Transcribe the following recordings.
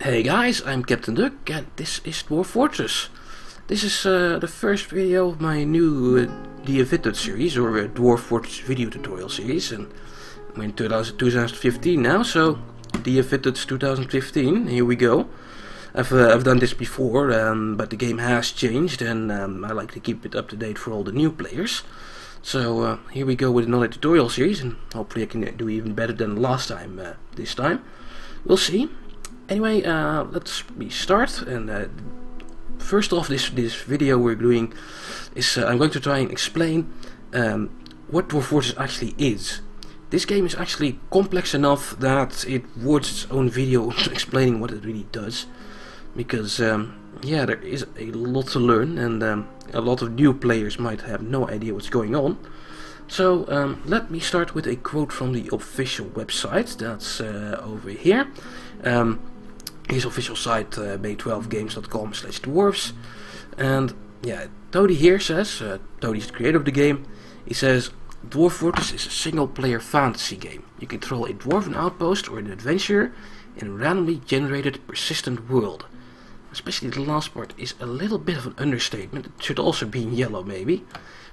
Hey guys, I'm Captain Duck and this is Dwarf Fortress. This is the first video of my new DFVIDTUTS series, or Dwarf Fortress video tutorial series, and we're in 2015 now, so DFVIDTUTS2015, here we go. I've done this before, but the game has changed, and I like to keep it up to date for all the new players. So here we go with another tutorial series, and hopefully I can do even better than last time this time. We'll see. Anyway, let's start. And first off, this video we're doing is I'm going to try and explain what Dwarf Fortress actually is. This game is actually complex enough that it warrants its own video explaining what it really does, because yeah, there is a lot to learn, and a lot of new players might have no idea what's going on. So let me start with a quote from the official website. That's over here. His official site, bay12games.com/dwarves, and yeah, Tody here says, Tody's the creator of the game, he says, Dwarf Fortress is a single-player fantasy game. You control a dwarven outpost or an adventurer in a randomly generated persistent world. Especially the last part is a little bit of an understatement. It should also be in yellow maybe,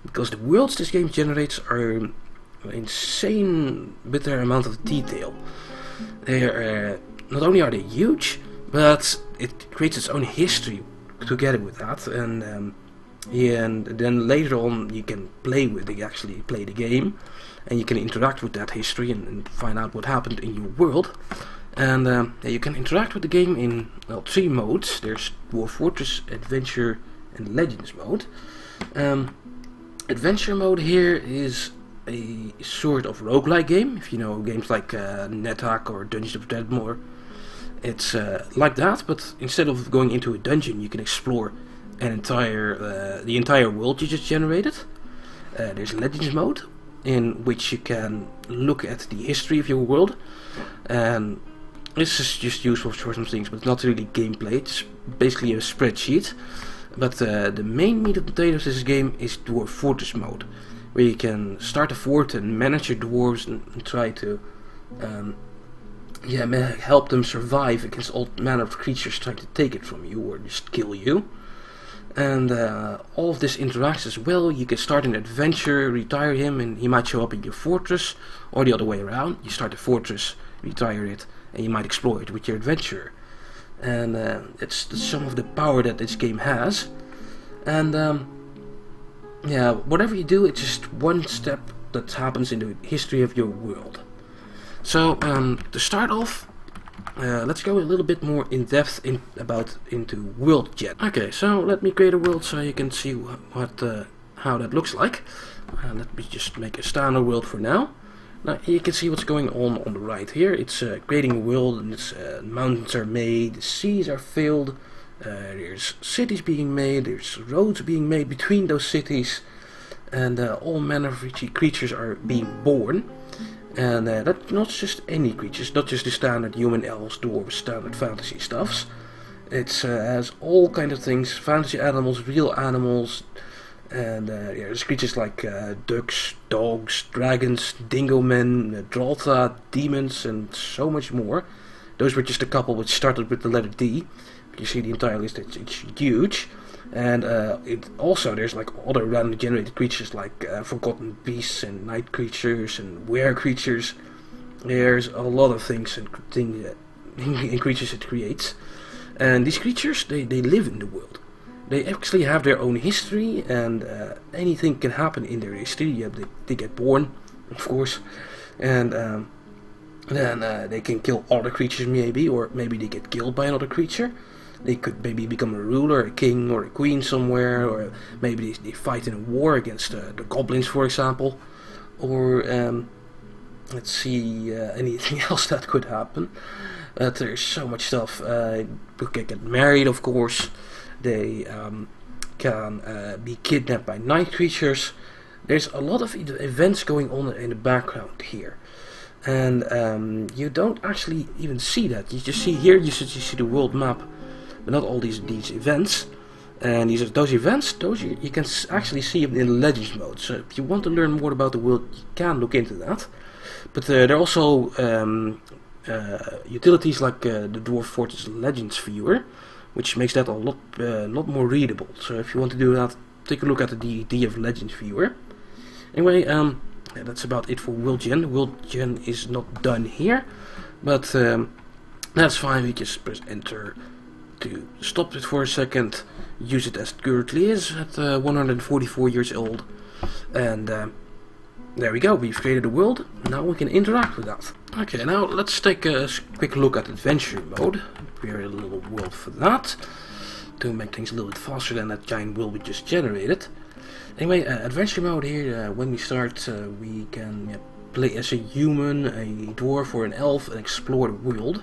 because the worlds this game generates are insane with their amount of detail. They're not only are they huge, but it creates its own history together with that, and yeah, and then later on you can actually play the game, and you can interact with that history and find out what happened in your world. And yeah, you can interact with the game in, well, 3 modes. There's Dwarf Fortress, Adventure, and Legends mode. Adventure mode here is a sort of roguelike game. If you know games like NetHack or Dungeons of Dreadmore, it's like that, but instead of going into a dungeon, you can explore the entire world you just generated. There's Legends mode, in which you can look at the history of your world, and this is just useful for some things, but not really gameplay. It's basically a spreadsheet. But the main meat and potatoes of this game is Dwarf Fortress mode, where you can start a fort and manage your dwarves and try to help them survive against all manner of creatures trying to take it from you or just kill you. And all of this interacts as well. You can start an adventure, retire him, and he might show up in your fortress, or the other way around. You start a fortress, retire it, and you might explore it with your adventurer. And it's some of the power that this game has. And yeah, whatever you do, it's just one step that happens in the history of your world. So to start off, let's go a little bit more in depth into world gen. Okay, so let me create a world so you can see how that looks like. Let me just make a standard world for now. Now you can see what's going on the right here. It's creating a world, and it's mountains are made, the seas are filled, there's cities being made, there's roads being made between those cities, and all manner of creatures are being born. And that's not just any creatures, not just the standard human, elves, dwarves, standard fantasy stuffs. It has all kinds of things, fantasy animals, real animals, and yeah, there's creatures like ducks, dogs, dragons, dingo men, dralta, demons, and so much more. Those were just a couple which started with the letter D. But you see the entire list, it's huge. And there's like other randomly generated creatures like forgotten beasts and night creatures and were creatures. There's a lot of things and creatures it creates. And these creatures, they live in the world. They actually have their own history, and anything can happen in their history. Yeah, they get born, of course, and then they can kill other creatures maybe, or maybe they get killed by another creature. They could maybe become a ruler, a king, or a queen somewhere, or maybe they fight in a war against the goblins, for example. Or let's see, anything else that could happen. There's so much stuff. People can get married, of course. They can be kidnapped by night creatures. There's a lot of events going on in the background here, and you don't actually even see that. You just see here, you see the world map, but not all these events. And those events, you can actually see them in Legends mode. So if you want to learn more about the world, you can look into that. But there are also utilities like the Dwarf Fortress Legends viewer, which makes that a lot more readable. So if you want to do that, take a look at the DF Legends viewer. Anyway, yeah, that's about it for world gen. World gen is not done here, but that's fine. We just press enter to stop it for a second. Use it as it currently is at 144 years old, and there we go. We've created a world. Now we can interact with that. Okay, now let's take a quick look at adventure mode. Create a little world for that to make things a little bit faster than that giant world we just generated. Anyway, adventure mode here, when we start, we can play as a human, a dwarf or an elf and explore the world.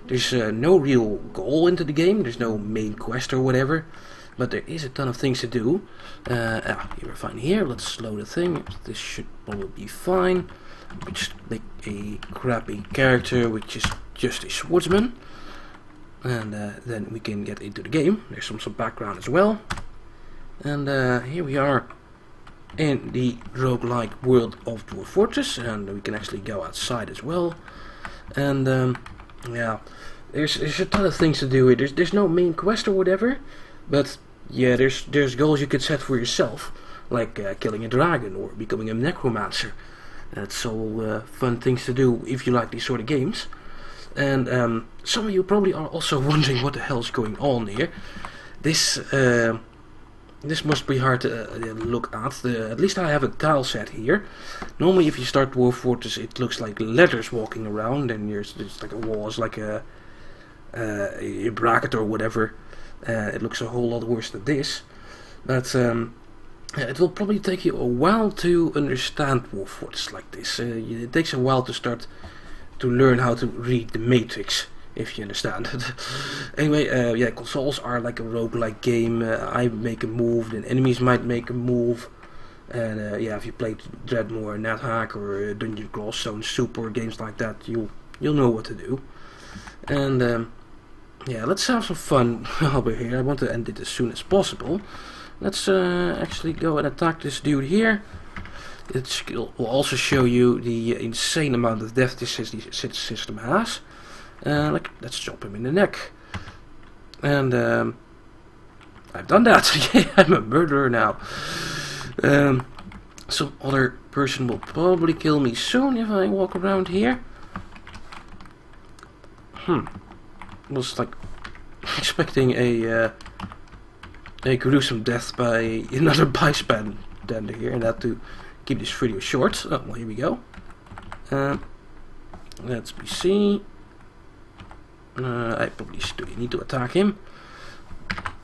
There's no real goal into the game, there's no main quest or whatever, but there is a ton of things to do. Here we're fine here, let's load the thing. This should probably be fine. We just make a crappy character which is just a swordsman. And then we can get into the game. There's some background as well. And here we are in the roguelike world of Dwarf Fortress, and we can actually go outside as well. And yeah, there's a ton of things to do here. There's no main quest or whatever, but yeah, there's goals you could set for yourself, like killing a dragon or becoming a necromancer. That's all fun things to do if you like these sort of games. And some of you probably are also wondering what the hell is going on here. This must be hard to look at. At least I have a tile set here. Normally if you start Dwarf Fortress it looks like letters walking around, and there's like a wall, it's like a bracket or whatever. It looks a whole lot worse than this. But it will probably take you a while to understand Dwarf Fortress like this. It takes a while to start to learn how to read the matrix, if you understand it. Anyway, yeah, consoles are like a roguelike game. I make a move, then enemies might make a move. And yeah, if you played Dreadmore, NetHack, or Dungeon Crawl, Stone Soup, or games like that, you'll know what to do. And yeah, let's have some fun over here. I want to end it as soon as possible. Let's actually go and attack this dude here. It will also show you the insane amount of death this system has. Let's chop him in the neck. And I've done that. Yeah, I'm a murderer now. Some other person will probably kill me soon if I walk around here. Was like expecting a gruesome death by another bystander here, and that to keep this video short. Oh, well, here we go. Let's see. I probably need to attack him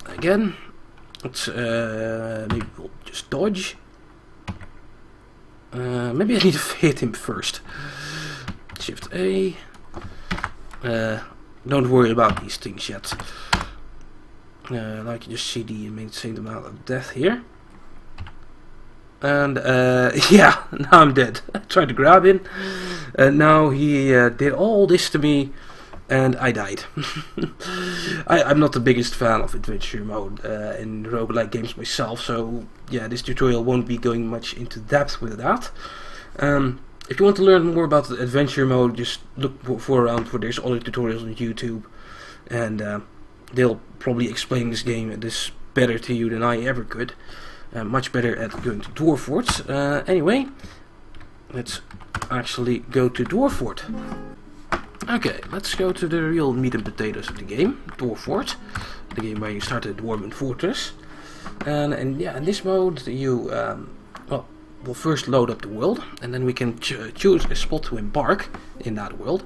again. Let's maybe we'll just dodge. Maybe I need to hit him first. Shift A. Don't worry about these things yet. Like you just see the insane amount of death here. And yeah, now I'm dead. I tried to grab him, and now he did all this to me, and I died. I'm not the biggest fan of adventure mode in roguelike games myself, so yeah, this tutorial won't be going much into depth with that. If you want to learn more about the adventure mode, just look around for there's other tutorials on YouTube, and they'll probably explain this game better to you than I ever could. Much better at going to Dwarf Fort. Anyway, let's actually go to Dwarf Fort. Okay, let's go to the real meat and potatoes of the game, Dwarf Fort, the game where you start a Dwarven Fortress. And yeah, in this mode you we'll first load up the world, and then we can choose a spot to embark in that world.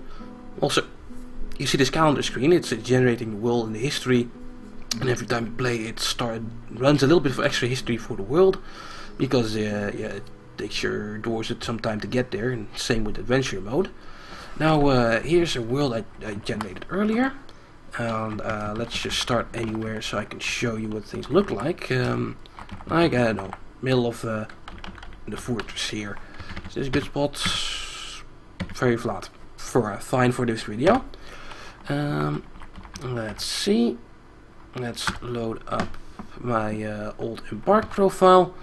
Also, you see this calendar screen, it's generating the world and the history. And every time you play, it runs a little bit of extra history for the world, because yeah, it takes your dwarves some time to get there, and same with adventure mode. Now here's a world I generated earlier, and let's just start anywhere so I can show you what things look like. I don't know, middle of the fortress here. So this is a good spot, very flat, fine for this video. Let's see. Let's load up my old embark profile.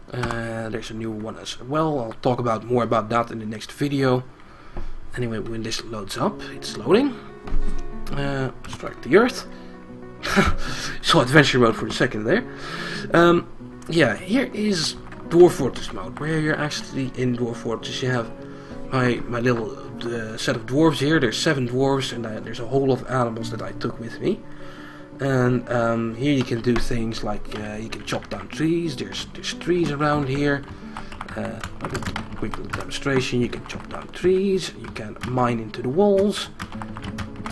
There's a new one as well. I'll talk more about that in the next video. anyway, when this loads up, it's loading. Strike the earth. So adventure mode for a second there. Yeah, here is Dwarf Fortress mode, where you're actually in Dwarf Fortress. You have my little set of dwarves here. There's 7 dwarves, and there's a whole lot of animals that I took with me. And here you can do things like you can chop down trees. There's trees around here. Quick little demonstration. You can chop down trees. You can mine into the walls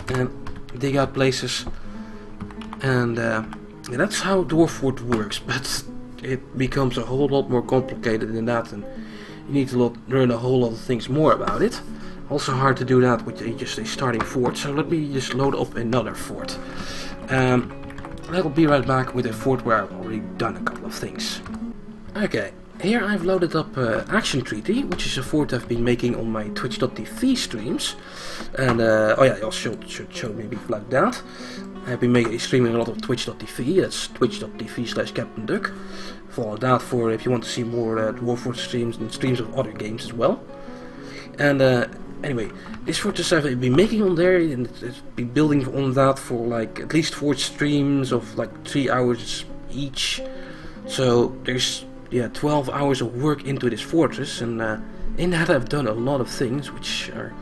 and dig out places. And yeah, that's how Dwarf Fortress works. But it becomes a whole lot more complicated than that, and you need to learn a whole lot of things more about it. Also hard to do that with just a starting fort. So let me just load up another fort. I'll be right back with a fort where I've already done a couple of things. Okay, here I've loaded up Action Treaty, which is a fort I've been making on my Twitch.tv streams. And oh yeah, I also should show maybe like that. I've been streaming a lot of Twitch.tv. That's twitch.tv/captnduck. Follow that for if you want to see more Dwarf Fortress streams and streams of other games as well. And anyway, this fortress I've been making on there, and it's been building on that for like at least 4 streams of like 3 hours each. So there's 12 hours of work into this fortress, and in that I've done a lot of things which are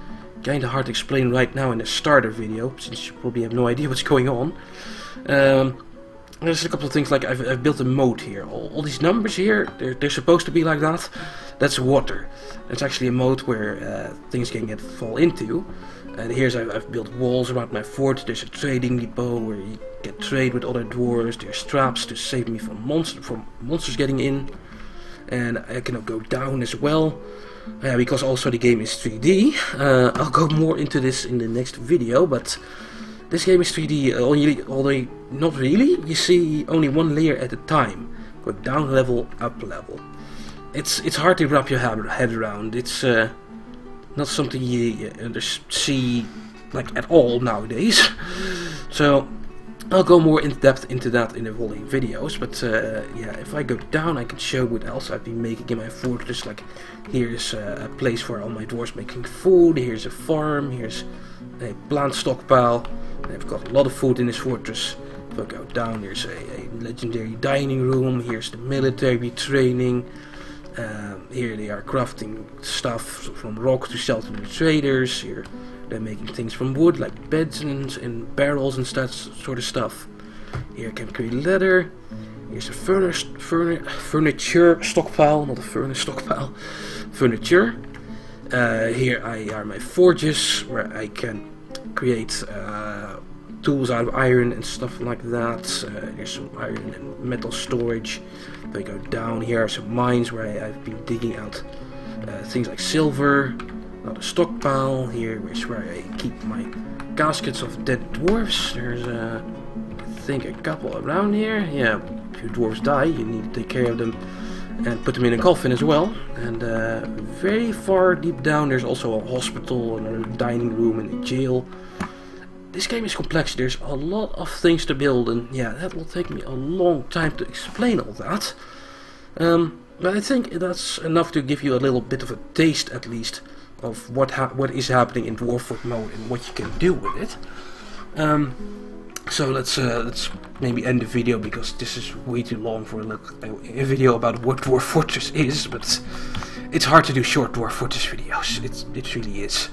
kinda hard to explain right now in the starter video, since you probably have no idea what's going on. There's a couple of things, like I've built a moat here. All these numbers here, they're supposed to be like that. That's water. It's actually a moat where things can fall into. And here's I've built walls around my fort. There's a trading depot where you can trade with other dwarves. There's traps to save me from monsters getting in. And I can go down as well. Because also the game is 3D. I'll go more into this in the next video, but this game is 3D, although not really. You see only one layer at a time. Go down level, up level. It's hard to wrap your head around. It's not something you see like at all nowadays. So I'll go more in depth into that in the following videos. But yeah, if I go down, I can show what else I've been making in my fortress. Like here's a place for all my dwarves making food. Here's a farm. Here's a plant stockpile. I've got a lot of food in this fortress. If I go down, there's a legendary dining room. Here's the military training. Here they are crafting stuff from rock to sell to the traders. Here they're making things from wood, like beds and barrels and that sort of stuff. Here I can create leather. Here's a furniture stockpile, not a furnace stockpile. Furniture. Here are my forges, where I can create tools out of iron and stuff like that. There's some iron and metal storage. If I go down, here are some mines where I've been digging out things like silver. Another stockpile. Here is where I keep my caskets of dead dwarves. There's I think a couple around here. Yeah, if your dwarves die, you need to take care of them and put them in a coffin as well. And very far deep down, there's also a hospital and a dining room and a jail. This game is complex. There's a lot of things to build, and yeah, that will take me a long time to explain all that. But I think that's enough to give you a little bit of a taste, at least, of what is happening in Dwarf Fortress mode and what you can do with it. So let's maybe end the video, because this is way too long for a video about what Dwarf Fortress is. But it's hard to do short Dwarf Fortress videos. It really is.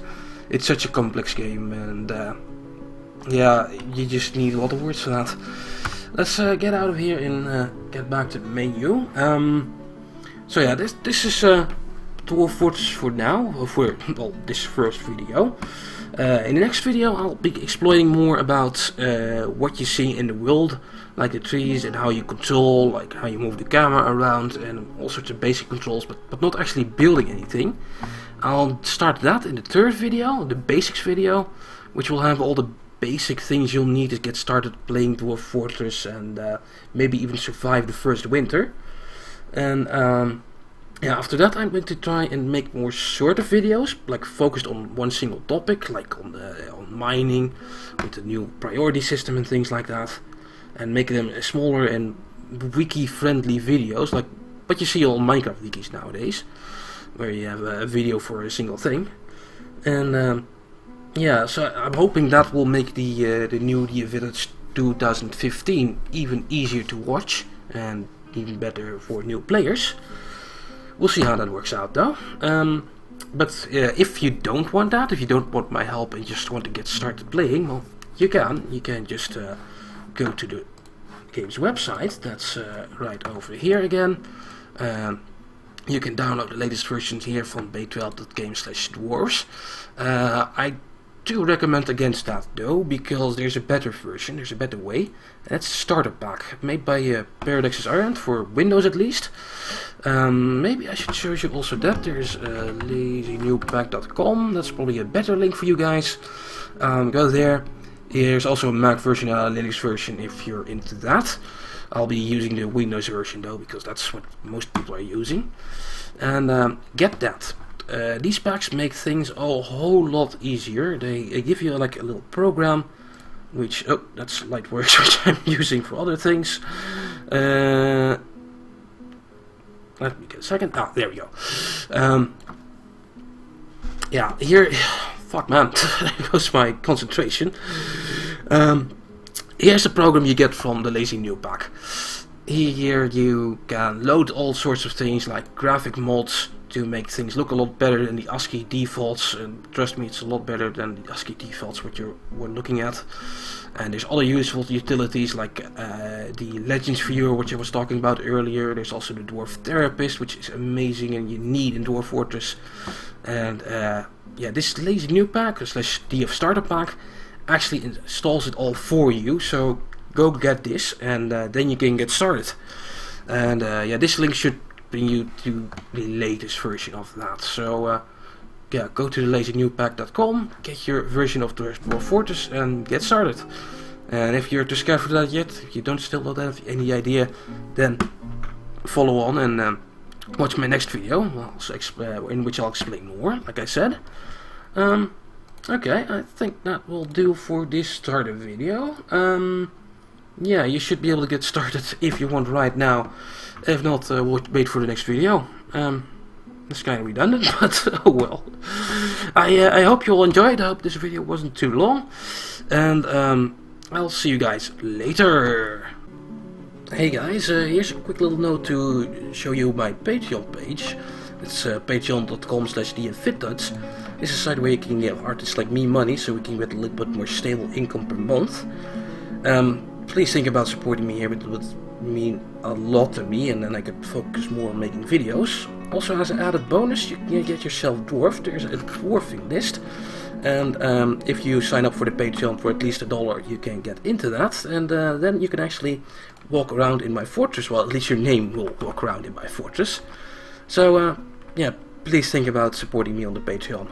It's such a complex game, and yeah, you just need a lot of words for that. Let's get out of here and get back to the menu. So yeah, this is Dwarf Fortress for now, for this first video. In the next video I'll be exploring more about what you see in the world, like the trees and how you control, like how you move the camera around and all sorts of basic controls, but not actually building anything. I'll start that in the third video, the basics video, which will have all the basic things you'll need to get started playing Dwarf Fortress and maybe even survive the first winter. And yeah, after that I'm going to try and make more shorter videos, like focused on one single topic, like on mining, with the new priority system and things like that, and make them smaller and wiki-friendly videos, like what you see on Minecraft wikis nowadays, where you have a video for a single thing. And yeah, so I'm hoping that will make the new DFVIDTUTS 2015 even easier to watch and even better for new players. We'll see how that works out though. But if you don't want that, if you don't want my help and just want to get started playing, well, you can just go to the game's website. That's right over here again. You can download the latest versions here from patreon.com/dwarves. I do recommend against that though, because there's a better version, there's a better way. That's a starter pack made by Paradox's Iron for Windows at least. Maybe I should show you also that there's lazynewpack.com. That's probably a better link for you guys. Go there. There's also a Mac version and a Linux version if you're into that. I'll be using the Windows version though, because that's what most people are using. And get that. These packs make things a whole lot easier. They give you like a little program, which, oh, that's Lightworks, which I'm using for other things. Let me get a second. Ah, there we go. Yeah, here, fuck man, there goes my concentration. Here's the program you get from the Lazy New Pack. Here you can load all sorts of things like graphic mods to make things look a lot better than the ASCII defaults, and trust me, it's a lot better than the ASCII defaults what you were looking at. And there's other useful utilities like the Legends Viewer, which I was talking about earlier. There's also the Dwarf Therapist, which is amazing and you need in Dwarf Fortress. And yeah, this Lazy New Pack /DF Starter Pack actually installs it all for you. So go get this, and then you can get started. And yeah, this link should bring you to the latest version of that. So yeah, go to lazynewpack.com, get your version of Dwarf Fortress and get started. And if you're too scared for that yet, if you still don't have any idea, then follow on and watch my next video, in which I'll explain more, like I said. Okay, I think that will do for this starter video. Yeah, you should be able to get started if you want right now. If not, wait for the next video. It's kind of redundant, but oh well. I hope you all enjoyed. I hope this video wasn't too long. And I'll see you guys later. Hey guys, here's a quick little note to show you my Patreon page. It's patreon.com/DFVIDTUTS. This is a site where you can give artists like me money, so we can get a little bit more stable income per month. Please think about supporting me here. It would mean a lot to me, and then I could focus more on making videos. Also, as an added bonus, you can get yourself dwarfed. There's a dwarfing list, and if you sign up for the Patreon for at least $1, you can get into that, and then you can actually walk around in my fortress. Well, at least your name will walk around in my fortress. So yeah, please think about supporting me on the Patreon.